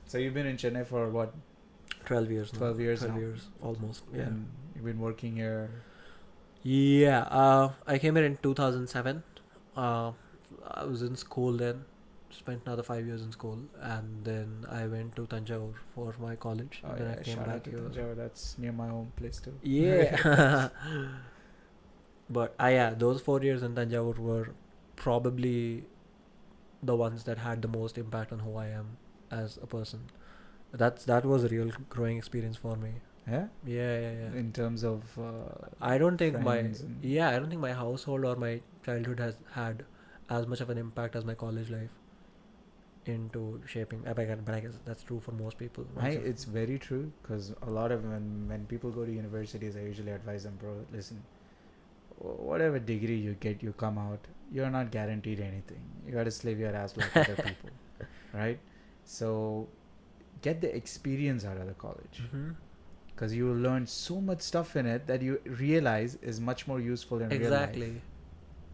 So you've been in Chennai for what? 12 years now. 12 years 12 now. years, almost. Yeah. And you've been working here. Yeah. I came here in 2007. I was in school then. Spent another 5 years in school, and then I went to Tanjore for my college. Oh And then I yeah, came shout out back to here. Tanjore. That's near my home place too. Yeah. But yeah, those 4 years in Tanjore were probably the ones that had the most impact on who I am as a person. That was a real growing experience for me. Yeah. Yeah. In terms of. I don't think friends and- I don't think my household or my childhood has had as much of an impact as my college life into shaping. But I guess that's true for most people. It's very true because a lot of when people go to universities, I usually advise them, bro, listen, whatever degree you get, you come out, you're not guaranteed anything. You got to slave your ass like other people, right? So get the experience out of the college Mm-hmm. because you will learn so much stuff in it that you realize is much more useful in real life.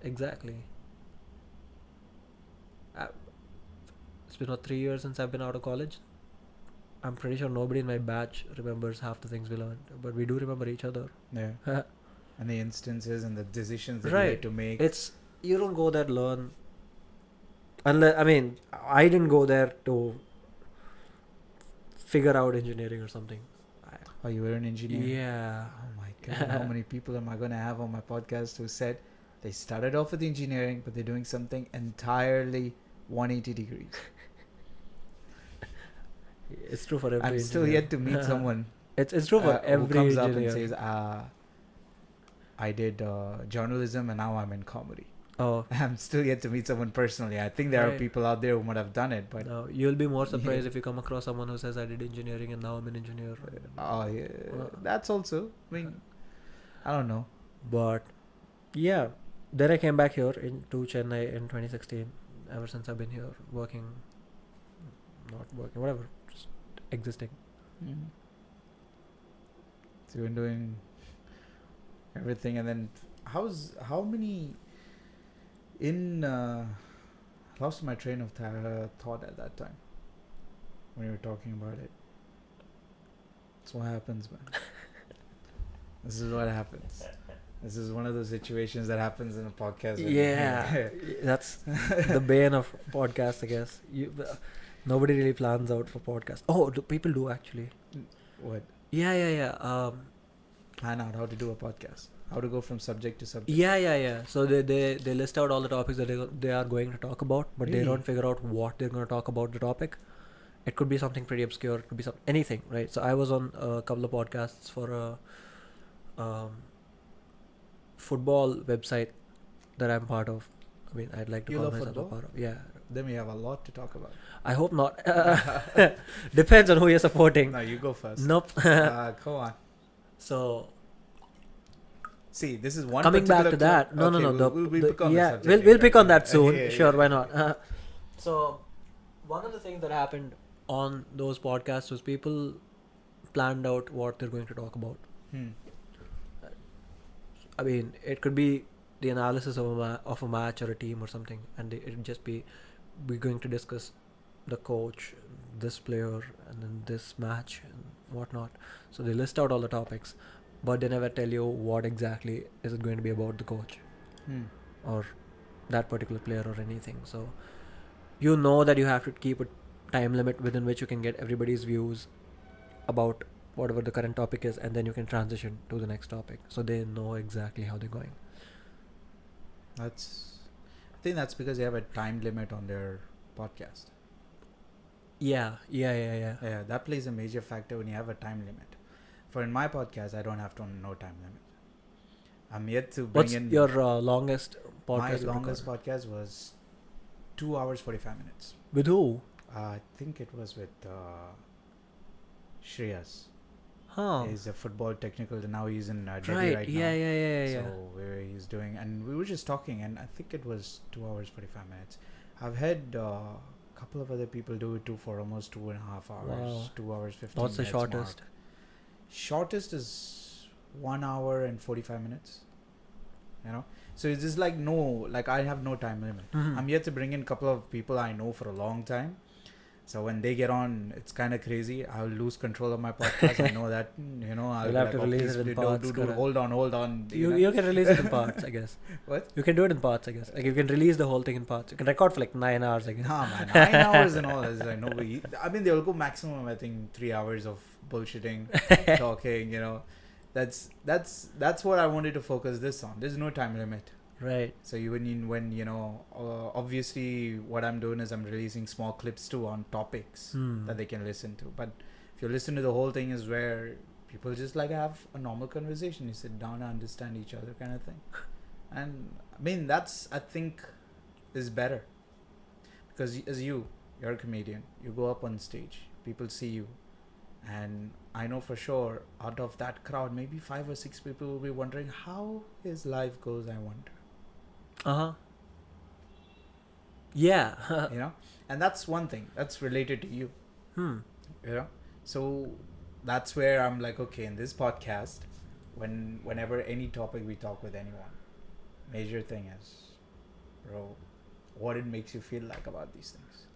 Exactly. It's been 3 years since I've been out of college. I'm pretty sure nobody in my batch remembers half the things we learned, but we do remember each other. Yeah. And the instances and the decisions that you Right. had to make. It's you don't go there learn. Unless I didn't go there to figure out engineering or something. Oh, you were an engineer? Yeah. Oh my god, how many people am I going to have on my podcast who said they started off with engineering, but they're doing something entirely 180 degrees? It's true for every I'm still engineer. yet to meet someone It's true for every who comes engineer. up and says, I did journalism and now I'm in comedy. Oh. I'm still yet to meet someone personally. I think there are Right. people out there who might have done it, but No, you'll be more surprised if you come across someone who says I did engineering and now I'm an engineer. yeah, that's also, I mean, I don't know. But yeah, then I came back here to Chennai in 2016. Ever since I've been here working, not working, whatever, just existing. So you've been doing everything, and then how many in lost my train of thought at that time when you were talking about it. That's what happens, man. This is what happens. This is one of those situations that happens in a podcast. Yeah, that's the bane of podcasts, I guess. Nobody really plans out for podcasts. Oh, people do actually. What? Yeah. Plan out how to do a podcast. How to go from subject to subject. Yeah. So they list out all the topics that they are going to talk about, but Really? they don't figure out what they're going to talk about the topic. It could be something pretty obscure. It could be anything, right? So I was on a couple of podcasts for a football website that I'm part of. I mean, I'd like to You call love myself football? a part of. Yeah. Then we have a lot to talk about. I hope not. Depends on who you're supporting. No, you go first. Nope. Go on. So See, this is one. coming back to that. No. We'll pick on yeah, the subject we'll pick on later. that soon. Yeah, Sure, yeah. why not? So one of the things that happened on those podcasts was people planned out what they're going to talk about. I mean, it could be the analysis of a match or a team or something, and it'd just be we're going to discuss the coach, this player, and then this match and whatnot. So they list out all the topics, but they never tell you what exactly is it going to be about the coach or that particular player or anything. So you know that you have to keep a time limit within which you can get everybody's views about whatever the current topic is, and then you can transition to the next topic, so they know exactly how they're going. I think that's because they have a time limit on their podcast. Yeah. Yeah, that plays a major factor when you have a time limit. For in my podcast, I don't have no time limit. I'm yet to bring What's in your longest podcast? my longest podcast was 2 hours 45 minutes. With who? I think it was with Shreyas. Huh. He's a football technical, and now he's in Delhi Right. right Yeah. now. So where he's doing, and we were just talking, and I think it was 2 hours 45 minutes. I've had a couple of other people do it too for almost 2.5 hours. Wow. 2 hours 15 What's the minutes. shortest? Mark. Shortest is 1 hour and 45 minutes. You know, so it's just like I have no time limit. Mhm. I'm yet to bring in a couple of people I know for a long time. So when they get on, it's kind of crazy. I'll lose control of my podcast. I know that. I'll You'll be have like, to oh, release please, it in dude, parts. hold on. You can release it in parts, I guess. What? You can do it in parts, I guess. Like you can release the whole thing in parts. You can record for like 9 hours, I guess. Nah, man, 9 hours and all. Is like nobody. I mean, they'll go maximum. I think 3 hours of bullshitting, talking. That's what I wanted to focus this on. There's no time limit. Right. So obviously what I'm doing is I'm releasing small clips too on topics that they can listen to. But if you listen to the whole thing, is where people just like have a normal conversation. You sit down and understand each other, kind of thing. And I mean, that's, I think, is better, because as you're a comedian, you go up on stage, people see you, and I know for sure out of that crowd, maybe 5 or 6 people will be wondering how his life goes. I wonder. Yeah. And that's one thing that's related to you. So that's where I'm like, okay, in this podcast, whenever any topic we talk with anyone, major thing is, bro, what it makes you feel like about these things.